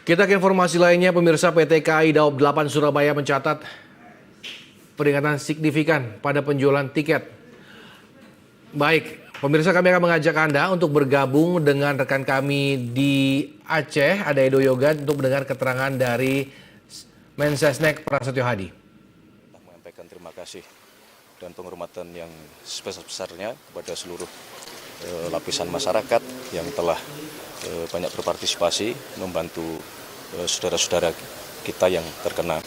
Kita ke informasi lainnya, pemirsa. PT KAI Daob 8 Surabaya mencatat peningkatan signifikan pada penjualan tiket. Baik, pemirsa, kami akan mengajak Anda untuk bergabung dengan rekan kami di Aceh, ada Edo Yoga, untuk mendengar keterangan dari Mensesnek Prasetyo Hadi. Menyampaikan terima kasih dan penghormatan yang sebesar-besarnya kepada seluruh lapisan masyarakat yang telah banyak berpartisipasi membantu saudara-saudara kita yang terkena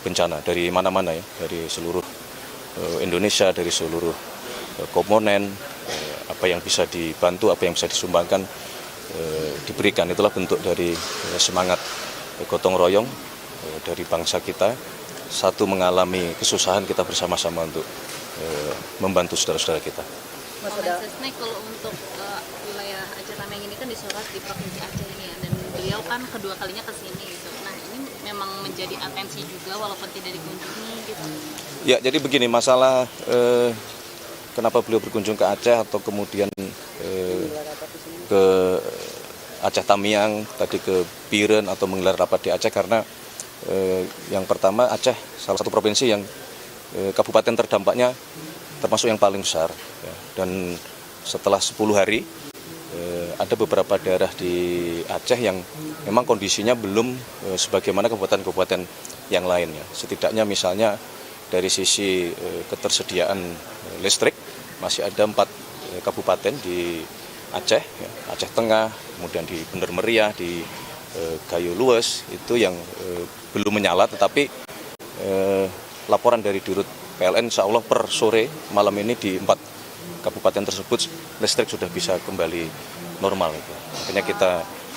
bencana dari mana-mana ya, dari seluruh Indonesia, dari seluruh komponen, apa yang bisa dibantu, apa yang bisa disumbangkan diberikan. Itulah bentuk dari semangat gotong royong dari bangsa kita. Satu mengalami kesusahan, kita bersama-sama untuk membantu saudara-saudara kita. Mas Mensesnek, kalau untuk wilayah Aceh Tameng ini kan disorot di Provinsi Aceh ini ya, dan beliau kan kedua kalinya ke sini gitu. Nah, ini memang menjadi atensi juga walaupun tidak dikunjungi gitu. Ya, jadi begini, masalah kenapa beliau berkunjung ke Aceh atau kemudian ke Aceh Tamiang, tadi ke Biren atau menggelar rapat di Aceh, karena yang pertama Aceh salah satu provinsi yang kabupaten terdampaknya termasuk yang paling besar ya. Dan setelah 10 hari ada beberapa daerah di Aceh yang memang kondisinya belum sebagaimana kabupaten-kabupaten yang lainnya. Setidaknya misalnya dari sisi ketersediaan listrik masih ada 4 kabupaten di Aceh ya. Aceh Tengah, kemudian di Bener Meriah, di Gayo Lues itu yang belum menyala, tetapi laporan dari Dirut PLN insya Allah per sore malam ini di 4 kabupaten tersebut listrik sudah bisa kembali normal. Makanya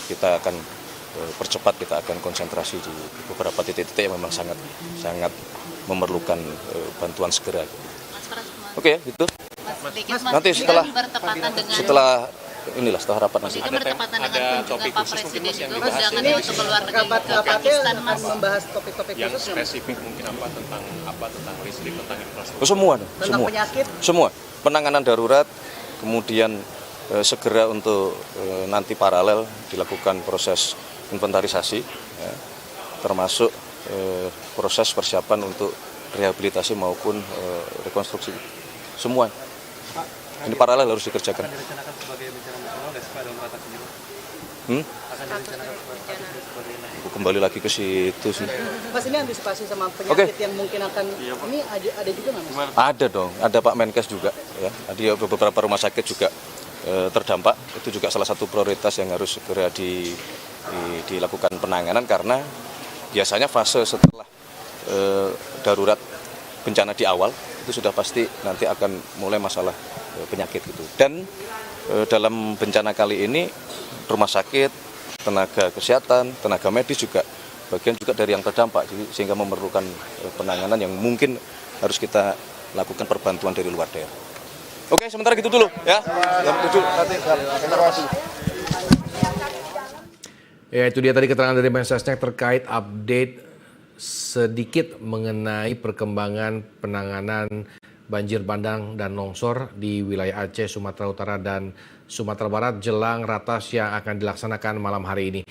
kita akan percepat, kita akan konsentrasi di beberapa titik-titik yang memang sangat memerlukan bantuan segera. Oke, itu. Nanti setelah rapat nanti. Bertepatan dengan kunjungan Pak Presiden juga undangan untuk keluar negeri ke Pakistan, Mas. Membahas topik-topik yang khusus spesifik mungkin tentang listrik, tentang infrastruktur. Semua penyakit. Semua penanganan darurat, kemudian segera untuk nanti paralel dilakukan proses inventarisasi ya, termasuk proses persiapan untuk rehabilitasi maupun rekonstruksi semua. Ini paralel harus dikerjakan. Akan direncanakan sebagai bencana nasional nggak sih Pak, dalam batas ini? Akan direncanakan sebagai Kembali lagi ke situ sih. Mas, ini antisipasi sama penyakit yang mungkin akan ini ada juga nggak Mas? Ada dong, ada Pak Menkes juga ya. Ada beberapa rumah sakit juga terdampak. Itu juga salah satu prioritas yang harus segera dilakukan penanganan, karena biasanya fase setelah darurat bencana di awal itu sudah pasti nanti akan mulai masalah penyakit gitu. Dan dalam bencana kali ini rumah sakit, tenaga kesehatan, tenaga medis juga bagian juga dari yang terdampak, sehingga memerlukan penanganan yang mungkin harus kita lakukan perbantuan dari luar daerah. Oke, sementara gitu dulu ya. Ya, itu dia tadi keterangan dari Mensesnek terkait update sedikit mengenai perkembangan penanganan banjir bandang dan longsor di wilayah Aceh, Sumatera Utara, dan Sumatera Barat jelang ratas yang akan dilaksanakan malam hari ini.